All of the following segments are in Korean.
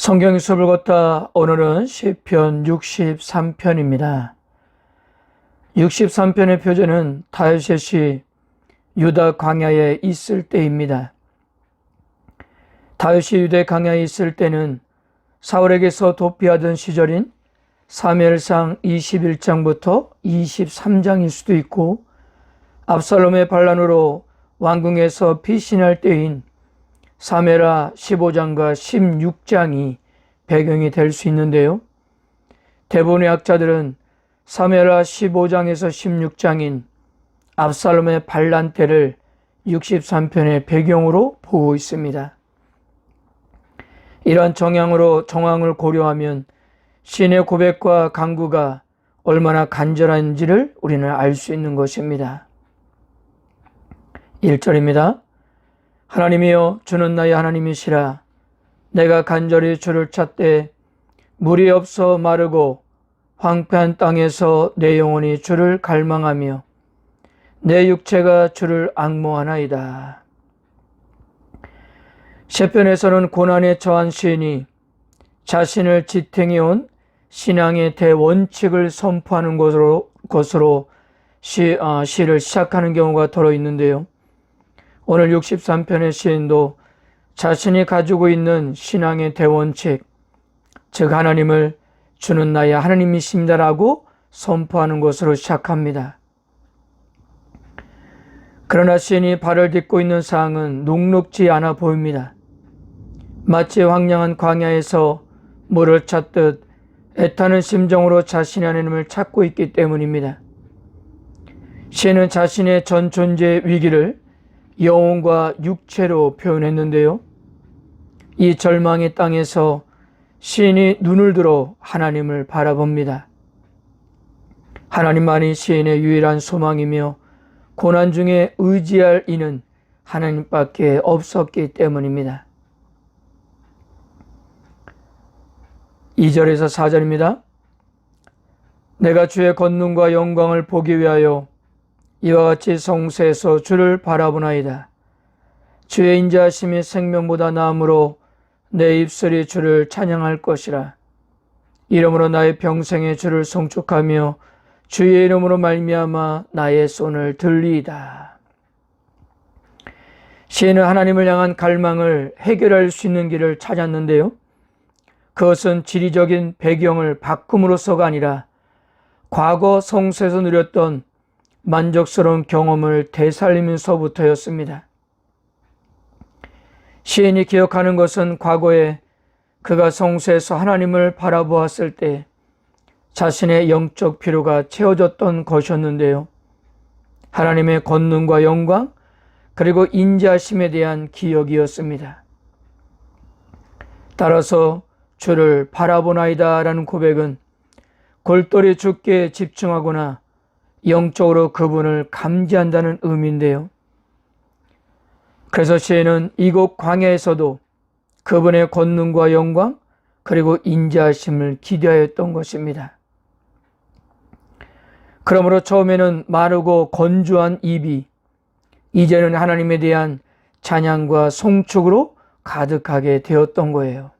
성경 수업을 걷다 오늘은 시편 63편입니다. 63편의 표제는 다윗이 유다 광야에 있을 때입니다. 다윗이 유다 광야에 있을 때는 사울에게서 도피하던 시절인 사무엘상 21장부터 23장일 수도 있고 압살롬의 반란으로 왕궁에서 피신할 때인 사무엘하 15장과 16장이 배경이 될 수 있는데요. 대부분의 학자들은 사무엘하 15장에서 16장인 압살롬의 반란 때를 63편의 배경으로 보고 있습니다. 이러한 정황을 고려하면 시인의 고백과 간구가 얼마나 간절한지를 우리는 알 수 있는 것입니다. 1절입니다. 하나님이여 주는 나의 하나님이시라. 내가 간절히 주를 찾되 물이 없어 마르고 황폐한 땅에서 내 영혼이 주를 갈망하며 내 육체가 주를 앙모하나이다. 시편에서는 고난에 처한 시인이 자신을 지탱해온 신앙의 대원칙을 선포하는 것으로 시를 시작하는 경우가 더러 있는데요. 오늘 63편의 시인도 자신이 가지고 있는 신앙의 대원칙, 즉 하나님을 주는 나의 하나님이십니다라고 선포하는 것으로 시작합니다. 그러나 시인이 발을 딛고 있는 사항은 녹록지 않아 보입니다. 마치 황량한 광야에서 물을 찾듯 애타는 심정으로 자신의 하나님을 찾고 있기 때문입니다. 시인은 자신의 전 존재의 위기를 영혼과 육체로 표현했는데요. 이 절망의 땅에서 시인이 눈을 들어 하나님을 바라봅니다. 하나님만이 시인의 유일한 소망이며 고난 중에 의지할 이는 하나님밖에 없었기 때문입니다. 2절에서 4절입니다. 내가 주의 권능과 영광을 보기 위하여 이와 같이 성새에서 주를 바라보나이다. 주의 인자하심이 생명보다 나음으로 내 입술이 주를 찬양할 것이라. 이러므로 나의 평생에 주를 송축하며 주의 이름으로 말미암아 나의 손을 들리이다. 시인은 하나님을 향한 갈망을 해결할 수 있는 길을 찾았는데요. 그것은 지리적인 배경을 바꿈으로써가 아니라 과거 성소에서 누렸던 만족스러운 경험을 되살리면서부터였습니다. 시인이 기억하는 것은 과거에 그가 성소에서 하나님을 바라보았을 때 자신의 영적 필요가 채워졌던 것이었는데요. 하나님의 권능과 영광 그리고 인자심에 대한 기억이었습니다. 따라서 주를 바라보나이다 라는 고백은 골똘히 주께 집중하거나 영적으로 그분을 감지한다는 의미인데요. 그래서 시인은 이곳 광야에서도 그분의 권능과 영광 그리고 인자하심을 기대하였던 것입니다. 그러므로 처음에는 마르고 건조한 입이 이제는 하나님에 대한 찬양과 송축으로 가득하게 되었던 거예요.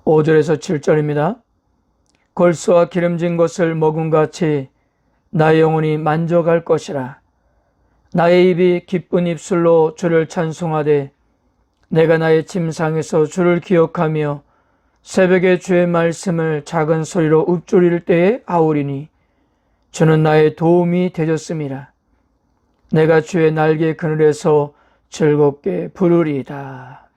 5절에서 7절입니다. 골수와 기름진 것을 먹음같이 나의 영혼이 만족할 것이라. 나의 입이 기쁜 입술로 주를 찬송하되 내가 나의 침상에서 주를 기억하며 새벽에 주의 말씀을 작은 소리로 읊조릴 때에 아우리니 주는 나의 도움이 되셨음이라. 내가 주의 날개 그늘에서 즐겁게 부르리이다.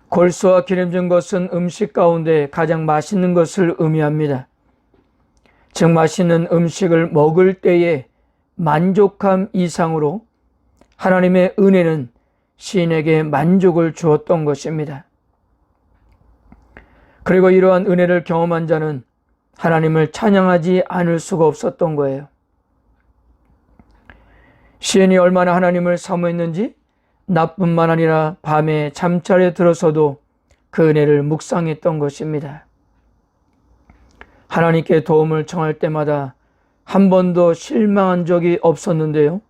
골수와 기름진 것은 음식 가운데 가장 맛있는 것을 의미합니다. 즉 맛있는 음식을 먹을 때의 만족함 이상으로 하나님의 은혜는 시인에게 만족을 주었던 것입니다. 그리고 이러한 은혜를 경험한 자는 하나님을 찬양하지 않을 수가 없었던 거예요. 시인이 얼마나 하나님을 사모했는지 낮뿐만 아니라 밤에 잠자리에 들어서도 그 은혜를 묵상했던 것입니다. 하나님께 도움을 청할 때마다 한 번도 실망한 적이 없었는데요.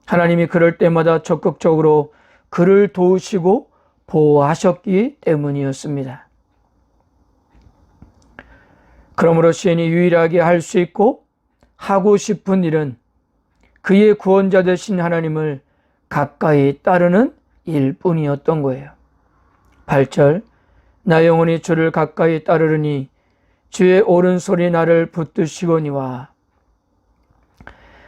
하나님이 그럴 때마다 적극적으로 그를 도우시고 보호하셨기 때문이었습니다. 그러므로 시인이 유일하게 할 수 있고 하고 싶은 일은 그의 구원자 되신 하나님을 가까이 따르는 일뿐이었던 거예요. 8절, 나 영혼이 주를 가까이 따르르니 주의 오른손이 나를 붙드시거니와.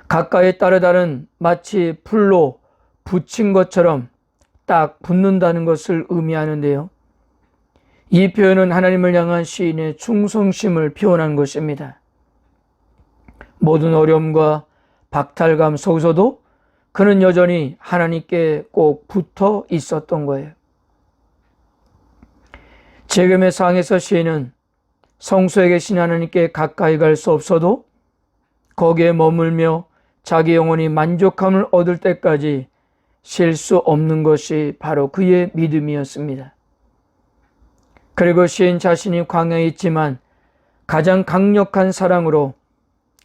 가까이 따르다는 마치 풀로 붙인 것처럼 딱 붙는다는 것을 의미하는데요. 이 표현은 하나님을 향한 시인의 충성심을 표현한 것입니다. 모든 어려움과 박탈감 속에서도 그는 여전히 하나님께 꼭 붙어 있었던 거예요. 지금의 상황에서 시인은 성소에 계신 하나님께 가까이 갈 수 없어도 거기에 머물며 자기 영혼이 만족함을 얻을 때까지 쉴 수 없는 것이 바로 그의 믿음이었습니다. 그리고 시인 자신이 광야에 있지만 가장 강력한 사랑으로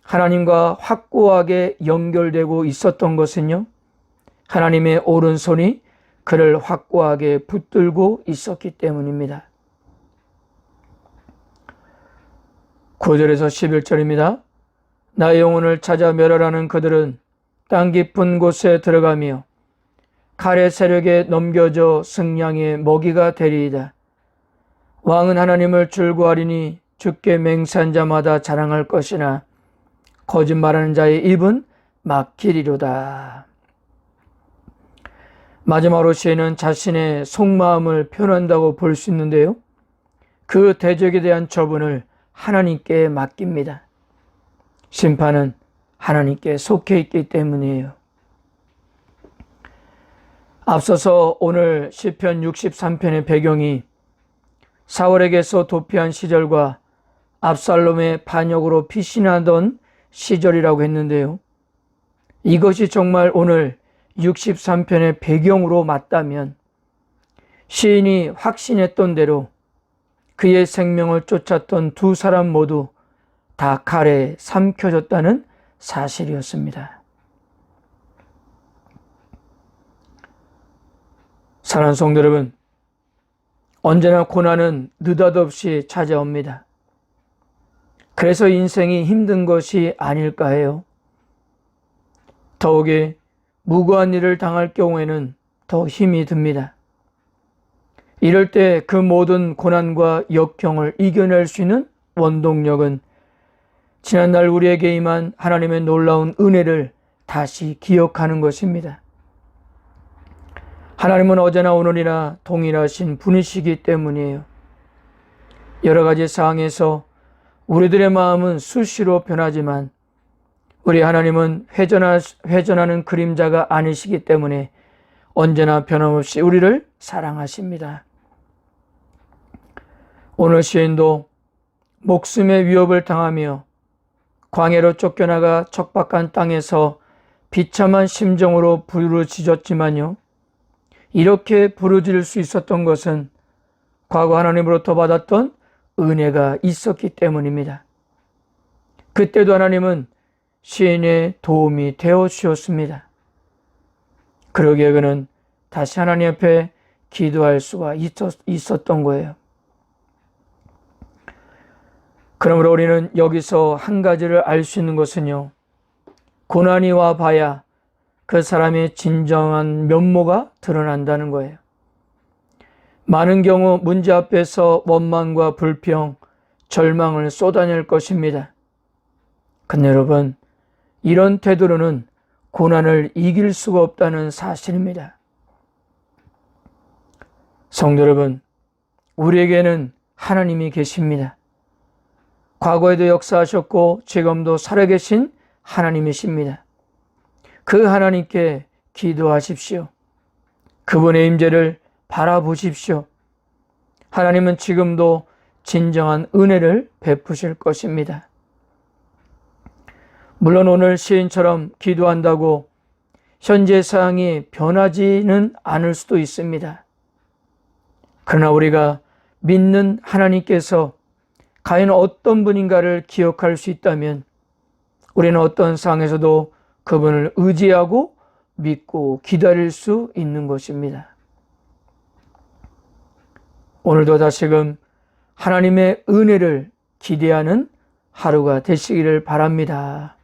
하나님과 확고하게 연결되고 있었던 것은요, 하나님의 오른손이 그를 확고하게 붙들고 있었기 때문입니다. 9절에서 11절입니다. 나의 영혼을 찾아 멸하라는 그들은 땅 깊은 곳에 들어가며 칼의 세력에 넘겨져 승량의 먹이가 되리이다. 왕은 하나님을 즐거워하리니 주께 맹세한 자마다 자랑할 것이나 거짓말하는 자의 입은 막히리로다. 마지막으로 시인은 자신의 속마음을 표현한다고 볼 수 있는데요. 그 대적에 대한 처분을 하나님께 맡깁니다. 심판은 하나님께 속해 있기 때문이에요. 앞서서 오늘 시편 63편의 배경이 사울에게서 도피한 시절과 압살롬의 반역으로 피신하던 시절이라고 했는데요. 이것이 정말 오늘 63편의 배경으로 맞다면 시인이 확신했던 대로 그의 생명을 쫓았던 두 사람 모두 다 칼에 삼켜졌다는 사실이었습니다. 사랑하는 성도 여러분, 언제나 고난은 느닷없이 찾아옵니다. 그래서 인생이 힘든 것이 아닐까 해요. 더욱이 무고한 일을 당할 경우에는 더 힘이 듭니다. 이럴 때 그 모든 고난과 역경을 이겨낼 수 있는 원동력은 지난날 우리에게 임한 하나님의 놀라운 은혜를 다시 기억하는 것입니다. 하나님은 어제나 오늘이나 동일하신 분이시기 때문이에요. 여러 가지 상황에서 우리들의 마음은 수시로 변하지만 우리 하나님은 회전하는 그림자가 아니시기 때문에 언제나 변함없이 우리를 사랑하십니다. 오늘 시인도 목숨의 위협을 당하며 광야로 쫓겨나가 척박한 땅에서 비참한 심정으로 부르짖었지만요, 이렇게 부르짖을 수 있었던 것은 과거 하나님으로부터 받았던 은혜가 있었기 때문입니다. 그때도 하나님은 시인의 도움이 되어 주셨습니다. 그러기에 그는 다시 하나님 앞에 기도할 수가 있었던 거예요. 그러므로 우리는 여기서 한 가지를 알 수 있는 것은요, 고난이 와 봐야 그 사람의 진정한 면모가 드러난다는 거예요. 많은 경우 문제 앞에서 원망과 불평, 절망을 쏟아낼 것입니다. 근데 여러분, 이런 태도로는 고난을 이길 수가 없다는 사실입니다. 성도 여러분, 우리에게는 하나님이 계십니다. 과거에도 역사하셨고 지금도 살아계신 하나님이십니다. 그 하나님께 기도하십시오. 그분의 임재를 바라보십시오. 하나님은 지금도 진정한 은혜를 베푸실 것입니다. 물론 오늘 시인처럼 기도한다고 현재 상황이 변하지는 않을 수도 있습니다. 그러나 우리가 믿는 하나님께서 과연 어떤 분인가를 기억할 수 있다면 우리는 어떤 상황에서도 그분을 의지하고 믿고 기다릴 수 있는 것입니다. 오늘도 다시금 하나님의 은혜를 기대하는 하루가 되시기를 바랍니다.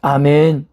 아멘.